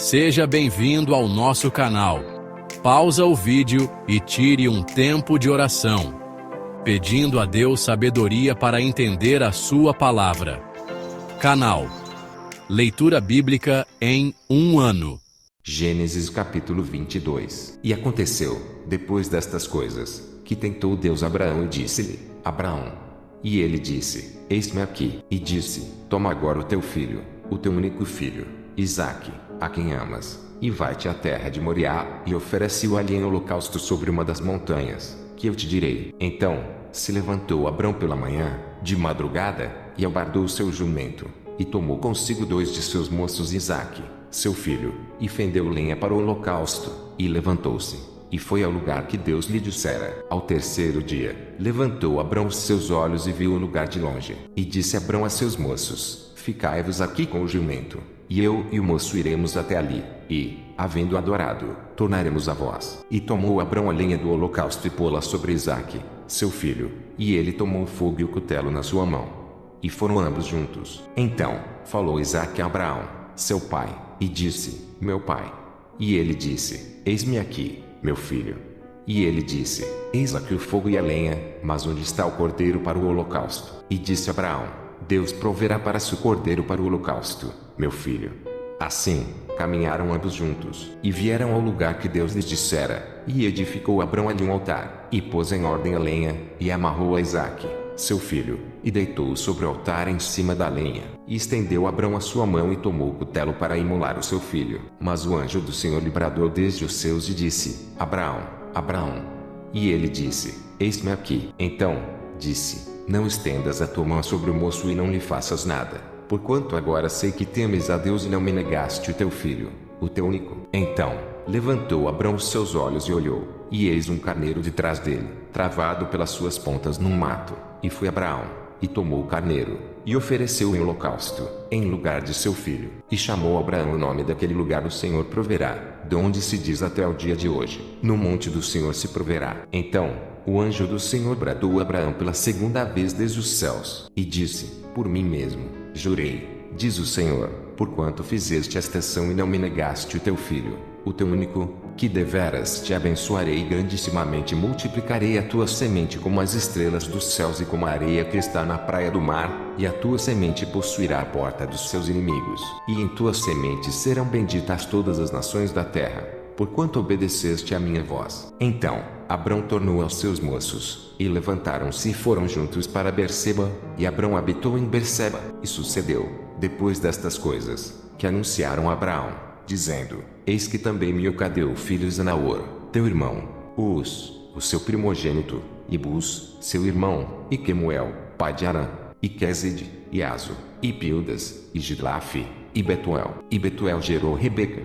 Seja bem-vindo ao nosso canal. Pausa o vídeo e tire um tempo de oração, pedindo a Deus sabedoria para entender a sua palavra. Canal Leitura Bíblica em um ano. Gênesis capítulo 22. E aconteceu, depois destas coisas, que tentou Deus Abraão e disse-lhe: Abraão. E ele disse: Eis-me aqui. E disse: Toma agora o teu filho, o teu único filho, Isaque, a quem amas, e vai-te à terra de Moriá, e oferece-o ali em holocausto sobre uma das montanhas, que eu te direi. Então se levantou Abrão pela manhã, de madrugada, e albardou o seu jumento, e tomou consigo 2 de seus moços Isaque, seu filho, e fendeu lenha para o holocausto, e levantou-se, e foi ao lugar que Deus lhe dissera. Ao terceiro dia, levantou Abrão os seus olhos e viu o lugar de longe. E disse Abrão a seus moços: Ficai-vos aqui com o jumento, e eu e o moço iremos até ali, e, havendo adorado, tornaremos a vós. E tomou Abrão a lenha do holocausto e pô-la sobre Isaque, seu filho, e ele tomou o fogo e o cutelo na sua mão. E foram ambos juntos. Então falou Isaque a Abraão, seu pai, e disse: Meu pai. E ele disse: Eis-me aqui, meu filho. E ele disse: Eis aqui o fogo e a lenha, mas onde está o cordeiro para o holocausto? E disse Abraão: Deus proverá para si o cordeiro para o holocausto, meu filho. Assim caminharam ambos juntos, e vieram ao lugar que Deus lhes dissera, e edificou Abrão ali um altar, e pôs em ordem a lenha, e amarrou a Isaque, seu filho, e deitou-o sobre o altar em cima da lenha. E estendeu Abrão a sua mão e tomou o cutelo para imolar o seu filho. Mas o anjo do Senhor lhe bradou desde os céus e disse: Abraão, Abraão. E ele disse: Eis-me aqui. Então disse: Não estendas a tua mão sobre o moço e não lhe faças nada, porquanto agora sei que temes a Deus e não me negaste o teu filho, o teu único. Então levantou Abrão os seus olhos e olhou, e eis um carneiro detrás dele, travado pelas suas pontas num mato. E foi Abraão, e tomou o carneiro, e ofereceu em holocausto, em lugar de seu filho. E chamou Abraão o nome daquele lugar: O Senhor proverá, de onde se diz até o dia de hoje: No monte do Senhor se proverá. Então o anjo do Senhor bradou a Abraão pela segunda vez desde os céus, e disse: Por mim mesmo jurei, diz o Senhor, porquanto fizeste esta ação e não me negaste o teu filho, o teu único, que deveras te abençoarei e grandissimamente multiplicarei a tua semente como as estrelas dos céus e como a areia que está na praia do mar, e a tua semente possuirá a porta dos seus inimigos. E em tua semente serão benditas todas as nações da terra, porquanto obedeceste à minha voz. Então Abrão tornou aos seus moços, e levantaram-se e foram juntos para Berseba, e Abrão habitou em Berseba. E sucedeu, depois destas coisas, que anunciaram a Abraão, dizendo: Eis que também Milcadeu filho de Naor, teu irmão, Uz, o seu primogênito, e Buz, seu irmão, e Quemuel, pai de Arã, e Quezide, e Azo, e Pildas, e Gidlafe, e Betuel. E Betuel gerou Rebeca.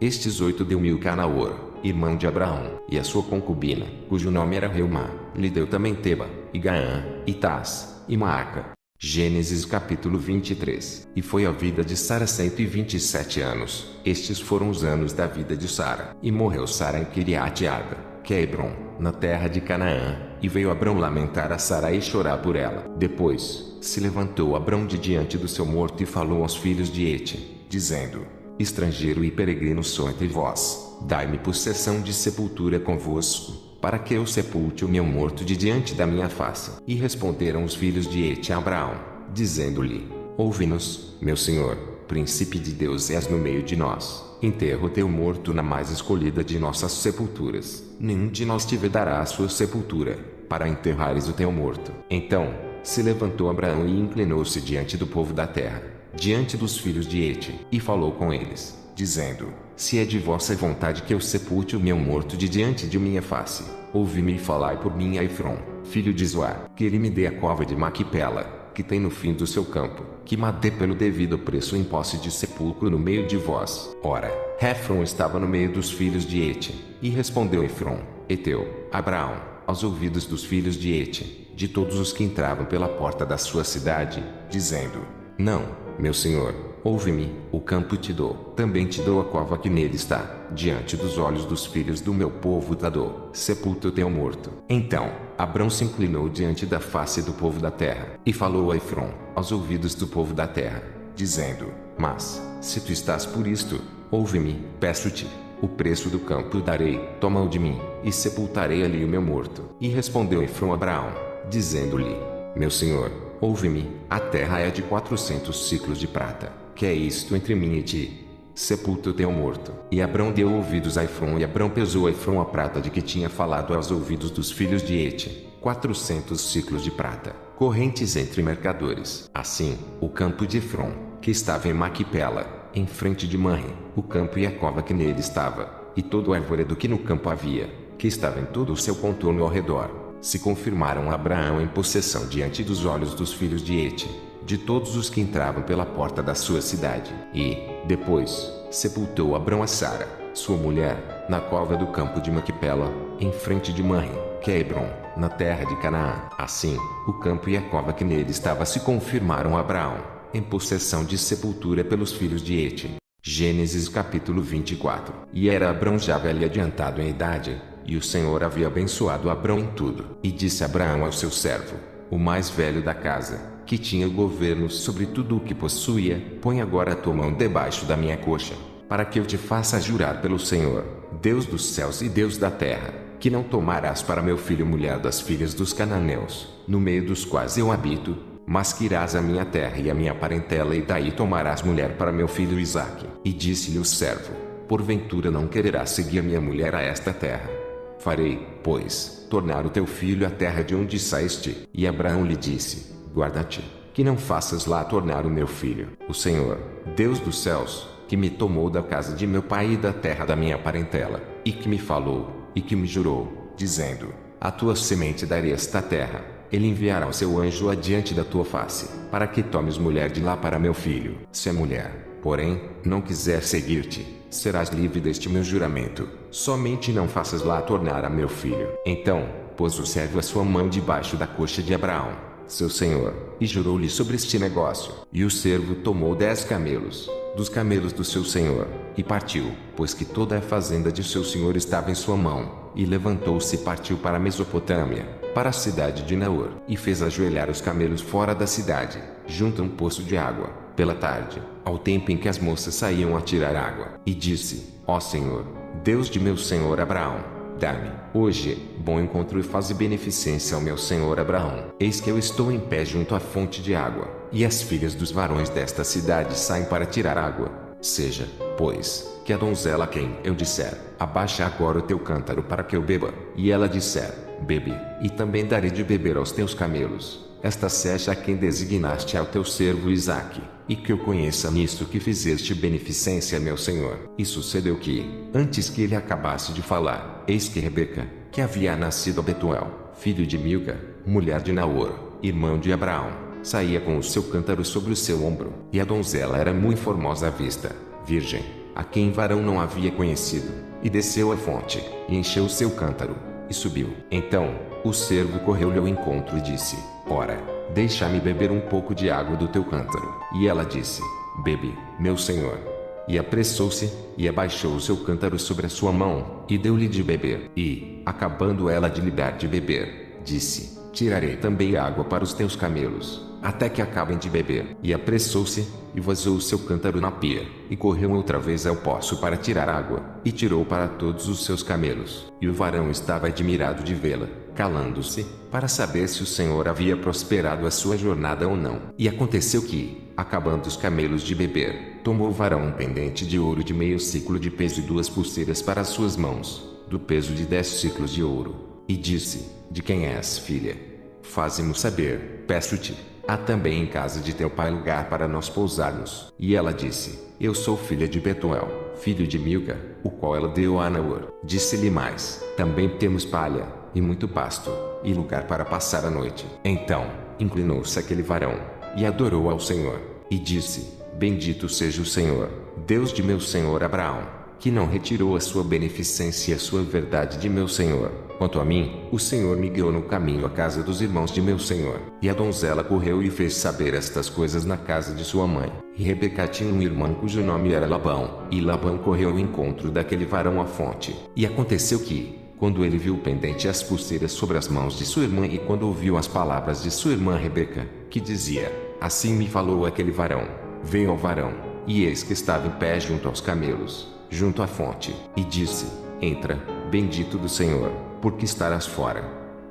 Estes 8 deu Milca a Naor, irmão de Abraão, e a sua concubina, cujo nome era Reumá, lhe deu também Teba, e Gaã, e Tás, e Maaca. Gênesis capítulo 23. E foi a vida de Sara 127 anos. Estes foram os anos da vida de Sara. E morreu Sara em Quiriate-Arba, que é Hebrom, na terra de Canaã. E veio Abrão lamentar a Sara e chorar por ela. Depois se levantou Abrão de diante do seu morto e falou aos filhos de Hete, dizendo: Estrangeiro e peregrino sou entre vós, dai-me possessão de sepultura convosco, para que eu sepulte o meu morto de diante da minha face. E responderam os filhos de Hete a Abraão, dizendo-lhe: Ouve-nos, meu senhor, príncipe de Deus és no meio de nós. Enterra o teu morto na mais escolhida de nossas sepulturas. Nenhum de nós te vedará a sua sepultura, para enterrares o teu morto. Então se levantou Abraão e inclinou-se diante do povo da terra, diante dos filhos de Hete, e falou com eles, dizendo: Se é de vossa vontade que eu sepulte o meu morto de diante de minha face, ouvi-me e falai por mim a Efron, filho de Zoar, que ele me dê a cova de Maquipela, que tem no fim do seu campo, que me dê pelo devido preço em posse de sepulcro no meio de vós. Ora, Efron estava no meio dos filhos de Hete, e respondeu Efron, heteu, Abraão, aos ouvidos dos filhos de Hete, de todos os que entravam pela porta da sua cidade, dizendo: Não, meu senhor, ouve-me, o campo te dou, também te dou a cova que nele está, diante dos olhos dos filhos do meu povo te dou, sepulta o teu morto. Então Abrão se inclinou diante da face do povo da terra, e falou a Efron, aos ouvidos do povo da terra, dizendo: Mas, se tu estás por isto, ouve-me, peço-te. O preço do campo darei, toma-o de mim, e sepultarei ali o meu morto. E respondeu Efrom a Abraão, dizendo-lhe: Meu senhor, ouve-me, a terra é de 400 ciclos de prata. Que é isto entre mim e ti? Sepulta o teu morto. E Abrão deu ouvidos a Efrom, e Abrão pesou a Efrom a prata de que tinha falado aos ouvidos dos filhos de Hete, 400 ciclos de prata, correntes entre mercadores. Assim, o campo de Efrom, que estava em Maquipela, em frente de Manre, o campo e a cova que nele estava, e todo o arvoredo que no campo havia, que estava em todo o seu contorno ao redor, se confirmaram a Abraão em possessão diante dos olhos dos filhos de Hete, de todos os que entravam pela porta da sua cidade. E, depois, sepultou Abrão a Sara, sua mulher, na cova do campo de Maquipela, em frente de Manre, que é Hebrom, na terra de Canaã. Assim, o campo e a cova que nele estava se confirmaram a Abraão, em possessão de sepultura pelos filhos de Hete. Gênesis capítulo 24. E era Abrão já velho e adiantado em idade, e o Senhor havia abençoado Abrão em tudo. E disse Abraão ao seu servo, o mais velho da casa, que tinha o governo sobre tudo o que possuía: Põe agora a tua mão debaixo da minha coxa, para que eu te faça jurar pelo Senhor, Deus dos céus e Deus da terra, que não tomarás para meu filho mulher das filhas dos cananeus, no meio dos quais eu habito, mas que irás à minha terra e à minha parentela, e daí tomarás mulher para meu filho Isaque. E disse-lhe o servo: Porventura não quererás seguir minha mulher a esta terra? Farei, pois, tornar o teu filho à terra de onde saíste. E Abraão lhe disse: Guarda-te, que não faças lá tornar o meu filho. O Senhor, Deus dos céus, que me tomou da casa de meu pai e da terra da minha parentela, e que me falou, e que me jurou, dizendo: A tua semente darei esta terra, ele enviará o seu anjo adiante da tua face, para que tomes mulher de lá para meu filho. Se a mulher, porém, não quiser seguir-te, serás livre deste meu juramento, somente não faças lá tornar a meu filho. Então, pôs o servo a sua mão debaixo da coxa de Abraão, seu senhor, e jurou-lhe sobre este negócio. E o servo tomou 10 camelos, dos camelos do seu senhor, e partiu, pois que toda a fazenda de seu senhor estava em sua mão, e levantou-se e partiu para a Mesopotâmia, para a cidade de Naor, e fez ajoelhar os camelos fora da cidade, junto a um poço de água, pela tarde, ao tempo em que as moças saíam a tirar água. E disse: Ó Senhor, Deus de meu senhor Abraão, dá-me, hoje, bom encontro e faze beneficência ao meu senhor Abraão. Eis que eu estou em pé junto à fonte de água, e as filhas dos varões desta cidade saem para tirar água. Seja, pois, que a donzela a quem eu disser: Abaixa agora o teu cântaro para que eu beba, e ela disser: Bebe, e também darei de beber aos teus camelos. Esta seja a quem designaste ao teu servo Isaque, e que eu conheça nisto que fizeste beneficência a meu senhor. E sucedeu que, antes que ele acabasse de falar, eis que Rebeca, que havia nascido a Betuel, filho de Milca, mulher de Naor, irmão de Abraão, saía com o seu cântaro sobre o seu ombro. E a donzela era muito formosa à vista, virgem, a quem varão não havia conhecido. E desceu à fonte, e encheu o seu cântaro, e subiu. Então, o servo correu-lhe ao encontro e disse: Ora, deixa-me beber um pouco de água do teu cântaro. E ela disse: Bebe, meu senhor. E apressou-se, e abaixou o seu cântaro sobre a sua mão, e deu-lhe de beber. E, acabando ela de lhe dar de beber, disse: Tirarei também água para os teus camelos, até que acabem de beber. E apressou-se, e vazou o seu cântaro na pia, e correu outra vez ao poço para tirar água, e tirou para todos os seus camelos. E o varão estava admirado de vê-la, calando-se, para saber se o Senhor havia prosperado a sua jornada ou não. E aconteceu que, acabando os camelos de beber, tomou o varão um pendente de ouro de meio ciclo de peso e 2 pulseiras para as suas mãos, do peso de 10 ciclos de ouro. E disse: De quem és, filha? Faze-mo saber, peço-te. Há também em casa de teu pai lugar para nós pousarmos. E ela disse: Eu sou filha de Betuel, filho de Milca, o qual ela deu a Naor. Disse-lhe mais: Também temos palha, e muito pasto, e lugar para passar a noite. Então, inclinou-se aquele varão, e adorou ao Senhor, e disse: Bendito seja o Senhor, Deus de meu senhor Abraão, que não retirou a sua beneficência e a sua verdade de meu senhor. Quanto a mim, o Senhor me guiou no caminho à casa dos irmãos de meu senhor. E a donzela correu e fez saber estas coisas na casa de sua mãe. E Rebeca tinha um irmão cujo nome era Labão. E Labão correu ao encontro daquele varão à fonte. E aconteceu que, quando ele viu o pendente e as pulseiras sobre as mãos de sua irmã, e quando ouviu as palavras de sua irmã Rebeca, que dizia: Assim me falou aquele varão, veio ao varão, e eis que estava em pé junto aos camelos, junto à fonte, e disse: Entra, bendito do Senhor, porque estarás fora.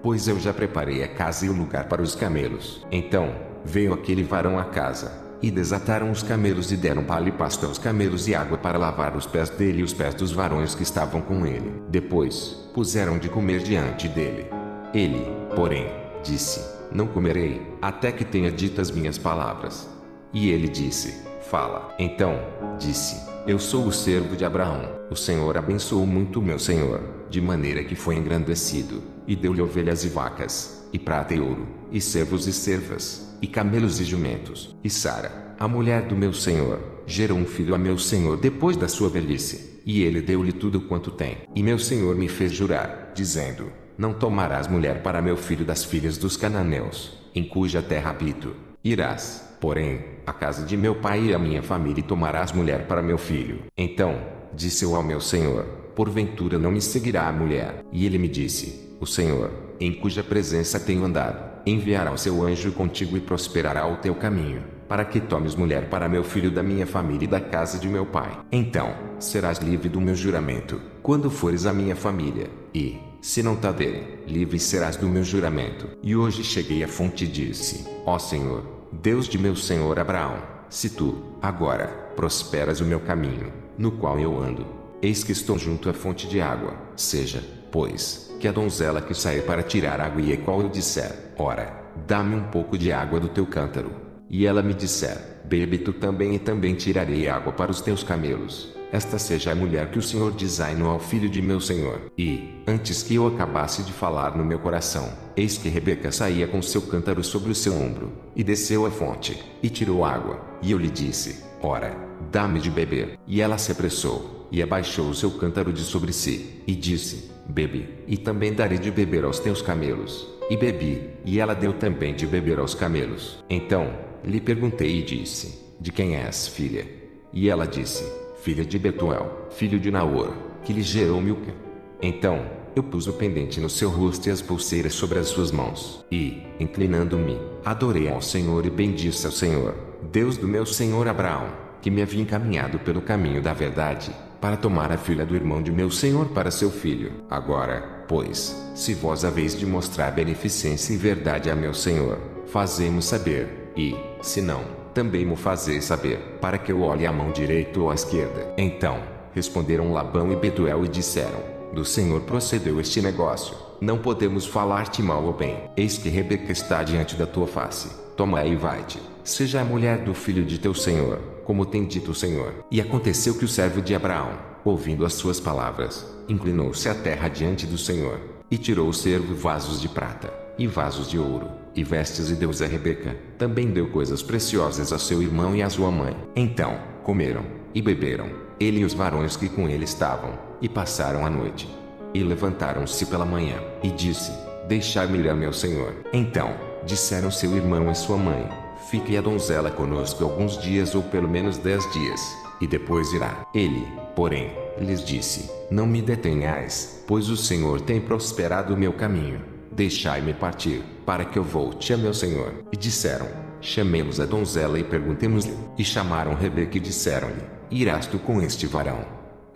Pois eu já preparei a casa e o lugar para os camelos. Então, veio aquele varão à casa, e desataram os camelos e deram palha e pasto aos camelos e água para lavar os pés dele e os pés dos varões que estavam com ele. Depois, puseram de comer diante dele. Ele, porém, disse: Não comerei, até que tenha dito as minhas palavras. E ele disse: Fala. Então, disse: Eu sou o servo de Abraão. O Senhor abençoou muito o meu senhor, de maneira que foi engrandecido, e deu-lhe ovelhas e vacas, e prata e ouro, e servos e servas, e camelos e jumentos. E Sara, a mulher do meu senhor, gerou um filho a meu senhor depois da sua velhice, e ele deu-lhe tudo quanto tem. E meu senhor me fez jurar, dizendo: Não tomarás mulher para meu filho das filhas dos cananeus, em cuja terra habito. Irás, porém, à casa de meu pai e à minha família e tomarás mulher para meu filho. Então, disse eu ao meu senhor: Porventura não me seguirá a mulher? E ele me disse: O Senhor, em cuja presença tenho andado, enviará o seu anjo contigo e prosperará o teu caminho, para que tomes mulher para meu filho da minha família e da casa de meu pai. Então, serás livre do meu juramento, quando fores à minha família, e, se não tá dele, livre serás do meu juramento. E hoje cheguei à fonte e disse: Ó Senhor, Deus de meu senhor Abraão, se tu, agora, prosperas o meu caminho, no qual eu ando, eis que estou junto à fonte de água, seja, pois, que a donzela que sair para tirar água e a qual eu disser: Ora, dá-me um pouco de água do teu cântaro, e ela me disser: Bebe tu também, e também tirarei água para os teus camelos, esta seja a mulher que o Senhor designou ao filho de meu senhor. E, antes que eu acabasse de falar no meu coração, eis que Rebeca saía com seu cântaro sobre o seu ombro, e desceu à fonte, e tirou água, e eu lhe disse: Ora, dá-me de beber. E ela se apressou, e abaixou o seu cântaro de sobre si, e disse: Bebe, e também darei de beber aos teus camelos. E bebi, e ela deu também de beber aos camelos. Então, lhe perguntei e disse: De quem és, filha? E ela disse: Filha de Betuel, filho de Naor, que lhe gerou Milca. Então, eu pus o pendente no seu rosto e as pulseiras sobre as suas mãos, e, inclinando-me, adorei ao Senhor e bendisse ao Senhor, Deus do meu senhor Abraão, que me havia encaminhado pelo caminho da verdade, para tomar a filha do irmão de meu senhor para seu filho. Agora, pois, se vós haveis de mostrar beneficência e verdade a meu senhor, fazei-mo saber, e, se não, também mo fazeis saber, para que eu olhe à mão direita ou à esquerda. Então, responderam Labão e Betuel e disseram: Do Senhor procedeu este negócio, não podemos falar-te mal ou bem. Eis que Rebeca está diante da tua face, toma-a e vai-te, seja a mulher do filho de teu senhor, como tem dito o Senhor. E aconteceu que o servo de Abraão, ouvindo as suas palavras, inclinou-se à terra diante do Senhor, e tirou o servo vasos de prata, e vasos de ouro, e vestes, e deu-os a Rebeca. Também deu coisas preciosas a seu irmão e a sua mãe. Então, comeram, e beberam, ele e os varões que com ele estavam, e passaram a noite. E levantaram-se pela manhã, e disse: Deixai-me ir a meu senhor. Então, disseram seu irmão e sua mãe: Fique a donzela conosco alguns dias, ou pelo menos 10 dias, e depois irá. Ele, porém, lhes disse: Não me detenhais, pois o Senhor tem prosperado o meu caminho. Deixai-me partir, para que eu volte a meu senhor. E disseram: Chamemos a donzela e perguntemos-lhe. E chamaram Rebeca e disseram-lhe: Irás tu com este varão?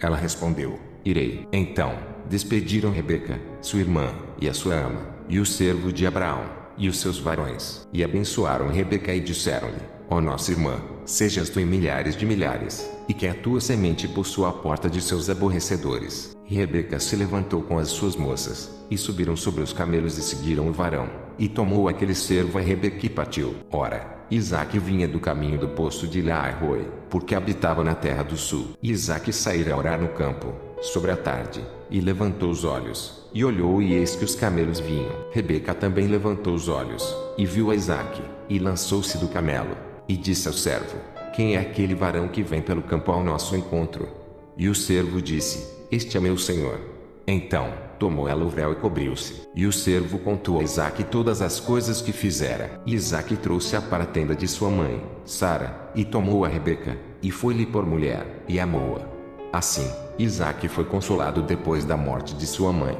Ela respondeu: Irei. Então, despediram Rebeca, sua irmã, e a sua ama, e o servo de Abraão, e os seus varões. E abençoaram Rebeca e disseram-lhe: Ó nossa irmã, sejas tu em milhares de milhares, e que a tua semente possua a porta de seus aborrecedores. E Rebeca se levantou com as suas moças, e subiram sobre os camelos e seguiram o varão. E tomou aquele servo a Rebeca e partiu. Ora, Isaque vinha do caminho do poço de Laai-Roi, porque habitava na terra do sul. E Isaque saíra a orar no campo, sobre a tarde, e levantou os olhos, e olhou, e eis que os camelos vinham. Rebeca também levantou os olhos, e viu a Isaque, e lançou-se do camelo, e disse ao servo: Quem é aquele varão que vem pelo campo ao nosso encontro? E o servo disse: Este é meu senhor. Então, tomou ela o véu e cobriu-se. E o servo contou a Isaque todas as coisas que fizera. E Isaque trouxe-a para a tenda de sua mãe, Sara, e tomou a Rebeca, e foi-lhe por mulher, e amou-a. Assim, Isaque foi consolado depois da morte de sua mãe.